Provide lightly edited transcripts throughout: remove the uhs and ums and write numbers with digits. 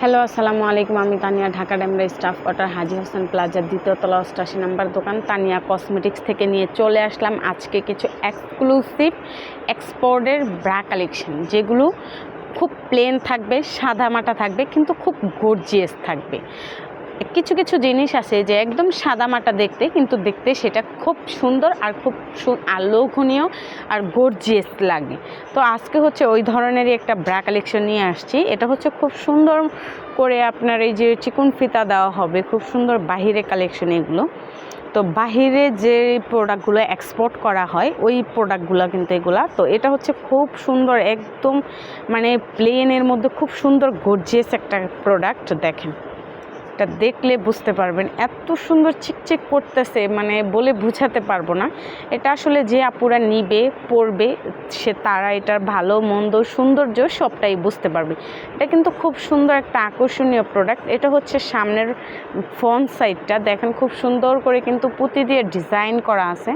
Hello, আসসালামু আলাইকুম। আমি তানিয়া, ঢাকা ডেমরা স্টাফ কোয়ার্টার হাজী হোসেন প্লাজার দ্বিতীয় তলা ৮৮ নম্বর দোকান তানিয়া কসমেটিক্স থেকে নিয়ে চলে আসলাম আজকে কিছু এক্সক্লুসিভ এক্সপোর্টের ব্রা কালেকশন, যেগুলো খুব প্লেন থাকবে, সাদামাটা থাকবে, কিন্তু খুব গর্জিয়াস থাকবে। কিছু কিছু জিনিস আছে যে একদম সাদামাটা দেখতে, কিন্তু দেখতে সেটা খুব সুন্দর আর খুব লোভনীয় আর গর্জিয়াস লাগে। তো আজকে হচ্ছে ওই ধরনেরই একটা ব্রা কালেকশন নিয়ে আসছি। এটা হচ্ছে খুব সুন্দর করে আপনার এই যে চিকন ফিতা দেওয়া হবে, খুব সুন্দর বাহিরে কালেকশন এগুলো। তো বাহিরে যে প্রোডাক্টগুলো এক্সপোর্ট করা হয় ওই প্রোডাক্টগুলো কিন্তু এগুলা। তো এটা হচ্ছে খুব সুন্দর, একদম মানে প্লেনের মধ্যে খুব সুন্দর গর্জিয়াস একটা প্রোডাক্ট। দেখেন, এটা দেখলে বুঝতে পারবেন এত সুন্দর চিকচিক করতেছে, মানে বলে বুঝাতে পারবো না। এটা আসলে যে আপুরা নিবে, পরবে, তারা এটার ভালো মন্দ সৌন্দর্য সবটাই বুঝতে পারবে। এটা কিন্তু খুব সুন্দর একটা আকর্ষণীয় প্রোডাক্ট। এটা হচ্ছে সামনের ফ্রন্ট সাইডটা দেখেন, খুব সুন্দর করে কিন্তু পুঁতি দিয়ে ডিজাইন করা আছে।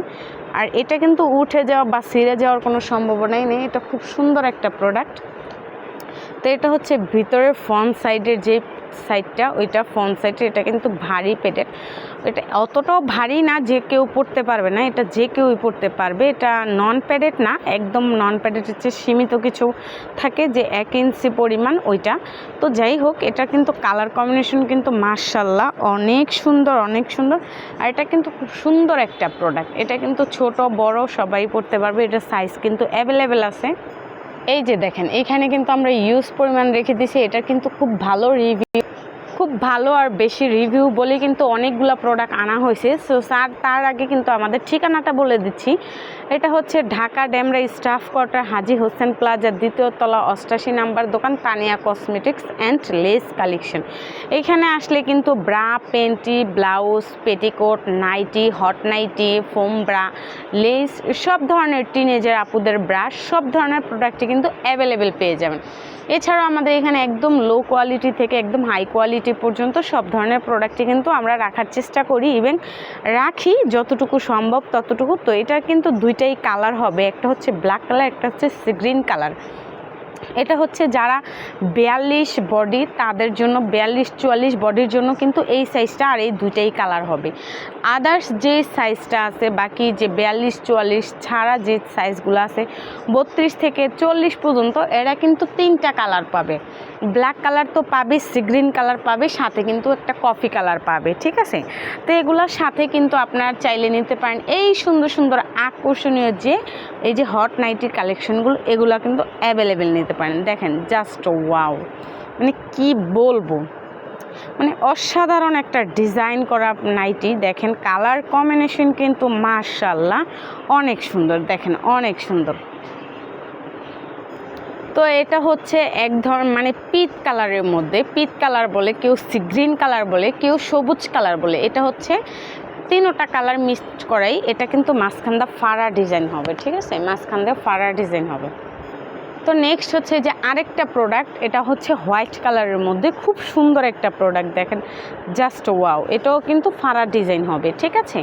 আর এটা কিন্তু উঠে যাওয়া বা ছিঁড়ে যাওয়ার কোনো সম্ভাবনাই নেই। এটা খুব সুন্দর একটা প্রোডাক্ট। তো এটা হচ্ছে ভিতরের ফ্রন্ট সাইডের যে সাইডটা, ওইটা ফ্রন্ট সাইডে। এটা কিন্তু ভারী পেটের, এটা অতটাও ভারী না যে কেউ পরতে পারবে না, এটা যে কেউই পরতে পারবে। এটা নন প্যাডেড না, একদম নন প্যাডেড হচ্ছে সীমিত কিছু থাকে যে 1 ইঞ্চি পরিমাণ ওইটা। তো যাই হোক, এটা কিন্তু কালার কম্বিনেশন কিন্তু মাশাআল্লাহ অনেক সুন্দর, অনেক সুন্দর। আর এটা কিন্তু খুব সুন্দর একটা প্রোডাক্ট। এটা কিন্তু ছোট বড় সবাই পরতে পারবে। এটা সাইজ কিন্তু অ্যাভেলেবেল আছে। এই যে দেখেন, এইখানে কিন্তু আমরা ইউজ পরিমাণ রেখে দিছি। এটা কিন্তু খুব ভালো রিভিউ, খুব ভালো আর বেশি রিভিউ বলে কিন্তু অনেকগুলো প্রোডাক্ট আনা হয়েছে। সো তার আগে কিন্তু আমাদের ঠিকানাটা বলে দিচ্ছি। এটা হচ্ছে ঢাকা ডেমরা স্টাফ কোয়ার্টার হাজী হোসেন প্লাজার দ্বিতীয় তলা ৮৮ নম্বর দোকান Tania cosmetics and lace collection. এখানে আসলে কিন্তু bra, panty, blouse, petticoat, nightie, hot nightie, foam bra, lace, সব ধরনের টিনেজার আপুদের ব্রা, সব ধরনের প্রোডাক্টই কিন্তু অ্যাভেলেবেল পেয়ে যাবেন। এছাড়াও আমাদের এখানে একদম লো কোয়ালিটি থেকে একদম হাই কোয়ালিটি পর্যন্ত সব ধরনের প্রোডাক্টই কিন্তু আমরা রাখার চেষ্টা করি, এবং রাখি যতটুকু সম্ভব ততটুকু। তো এটা কিন্তু দুইটাই কালার হবে, একটা হচ্ছে ব্ল্যাক কালার, একটা হচ্ছে সি গ্রিন কালার। এটা হচ্ছে যারা 42 বডি তাদের জন্য, 42-44 বডির জন্য কিন্তু এই সাইজটা আর এই দুইটাই কালার হবে। আদার্স যে সাইজটা আছে, বাকি যে 42-44 ছাড়া যে সাইজগুলো আছে 32 থেকে 40 পর্যন্ত, এরা কিন্তু 3টা কালার পাবে। ব্ল্যাক কালার তো পাবে, সি গ্রিন কালার পাবে, সাথে কিন্তু একটা কফি কালার পাবে, ঠিক আছে? তো এগুলোর সাথে কিন্তু আপনার চাইলে নিতে পারেন এই সুন্দর সুন্দর আকর্ষণীয় যে এই যে হট নাইটির কালেকশনগুলো, এগুলো কিন্তু অ্যাভেলেবেল নিতে পারেন। দেখেন, জাস্ট ওয়াও, মানে কি বলবো, মানে অসাধারণ একটা ডিজাইন করা নাইটি। দেখেন কালার কম্বিনেশন কিন্তু মাশাআল্লাহ অনেক সুন্দর, দেখেন অনেক সুন্দর। তো এটা হচ্ছে এক ধরনের মানে পিচ কালারের মধ্যে, পিচ কালার বলে, কেউ সি গ্রিন কালার বলে, কেউ সবুজ কালার বলে। এটা হচ্ছে 3টা কালার মিক্সড করাই। এটা কিন্তু মাঝখান দিয়ে ফাড়া ডিজাইন হবে, ঠিক আছে? মাঝখান দিয়ে ফাড়া ডিজাইন হবে। তো নেক্সট হচ্ছে যে আরেকটা প্রোডাক্ট, এটা হচ্ছে হোয়াইট কালারের মধ্যে খুব সুন্দর একটা প্রোডাক্ট। দেখেন জাস্ট ওয়াও, এটাও কিন্তু ফাড়া ডিজাইন হবে, ঠিক আছে?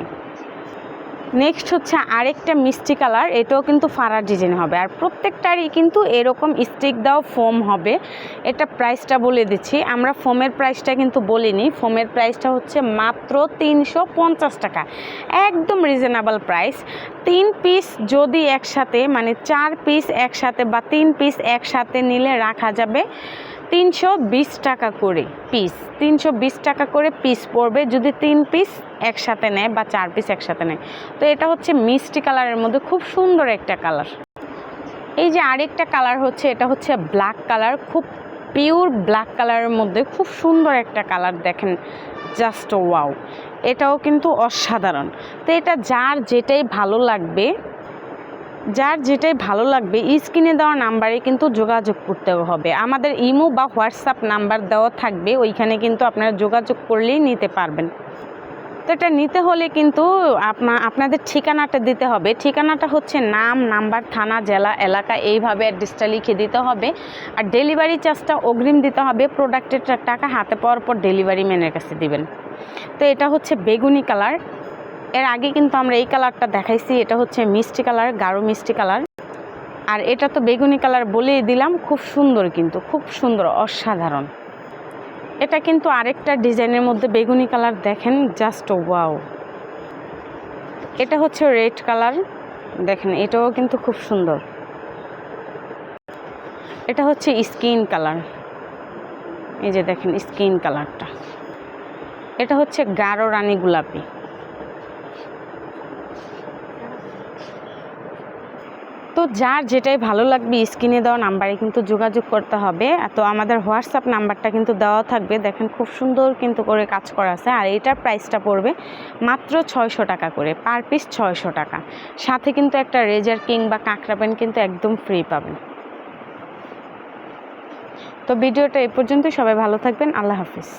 নেক্সট হচ্ছে আরেকটা মিষ্টি কালার, এটাও কিন্তু ফাড়া ডিজাইন হবে। আর প্রত্যেকটারই কিন্তু এরকম স্টিক দাও ফোম হবে। এটা প্রাইসটা বলে দিচ্ছি, আমরা ফোমের প্রাইসটা কিন্তু বলিনি। ফোমের প্রাইসটা হচ্ছে মাত্র 350 টাকা, একদম রিজনেবল প্রাইস। 3 পিস যদি একসাথে, মানে 4 পিস একসাথে বা 3 পিস একসাথে নিলে রাখা যাবে 320 টাকা করে পিস। 320 টাকা করে পিস পড়বে যদি 3 পিস একসাথে নেয় বা 4 পিস একসাথে নেয়। তো এটা হচ্ছে মিষ্টি কালারের মধ্যে খুব সুন্দর একটা কালার। এই যে আরেকটা কালার হচ্ছে, এটা হচ্ছে ব্ল্যাক কালার, খুব পিওর ব্ল্যাক কালারের মধ্যে খুব সুন্দর একটা কালার। দেখেন জাস্ট ওয়াও, এটাও কিন্তু অসাধারণ। তো এটা যার যেটাই ভালো লাগবে, স্ক্রিনে দেওয়া নাম্বারে কিন্তু যোগাযোগ করতে হবে। আমাদের ইমো বা হোয়াটসঅ্যাপ নাম্বার দেওয়া থাকবে, ওইখানে কিন্তু আপনারা যোগাযোগ করলেই নিতে পারবেন। তো এটা নিতে হলে কিন্তু আপনাদের ঠিকানাটা দিতে হবে। ঠিকানাটা হচ্ছে নাম, নাম্বার, থানা, জেলা, এলাকা, এইভাবে অ্যাড্রেসটা লিখে দিতে হবে। আর ডেলিভারি চার্জটা অগ্রিম দিতে হবে। প্রোডাক্টের টাকা হাতে পাওয়ার পর ডেলিভারি ম্যানের কাছে দিবেন। তো এটা হচ্ছে বেগুনি কালার। এর আগে কিন্তু আমরা এই কালারটা দেখাইছি, এটা হচ্ছে মিষ্টি কালার, গাঢ় মিষ্টি কালার। আর এটা তো বেগুনি কালার বলেই দিলাম, খুব সুন্দর, কিন্তু খুব সুন্দর, অসাধারণ। এটা কিন্তু আরেকটা ডিজাইনের মধ্যে বেগুনি কালার, দেখেন জাস্ট ওয়াও। এটা হচ্ছে রেড কালার, দেখেন এটাও কিন্তু খুব সুন্দর। এটা হচ্ছে স্কিন কালার, এই যে দেখেন স্কিন কালারটা। এটা হচ্ছে গাঢ় রানী গোলাপি। তো যার যেটাই ভালো লাগবে স্ক্রিনে দেওয়া নাম্বারে কিন্তু যোগাযোগ করতে হবে। তো আমাদের হোয়াটসঅ্যাপ নাম্বারটা কিন্তু দেওয়া থাকবে। দেখেন খুব সুন্দর কিন্তু করে কাজ করা আছে। আর এটার প্রাইসটা পড়বে মাত্র 600 টাকা করে, পার পিস 600 টাকা। সাথে কিন্তু একটা রেজার কিং বা কাঁকড়া পেন কিন্তু একদম ফ্রি পাবেন। তো ভিডিওটা এই পর্যন্ত, সবাই ভালো থাকবেন, আল্লাহ হাফিজ।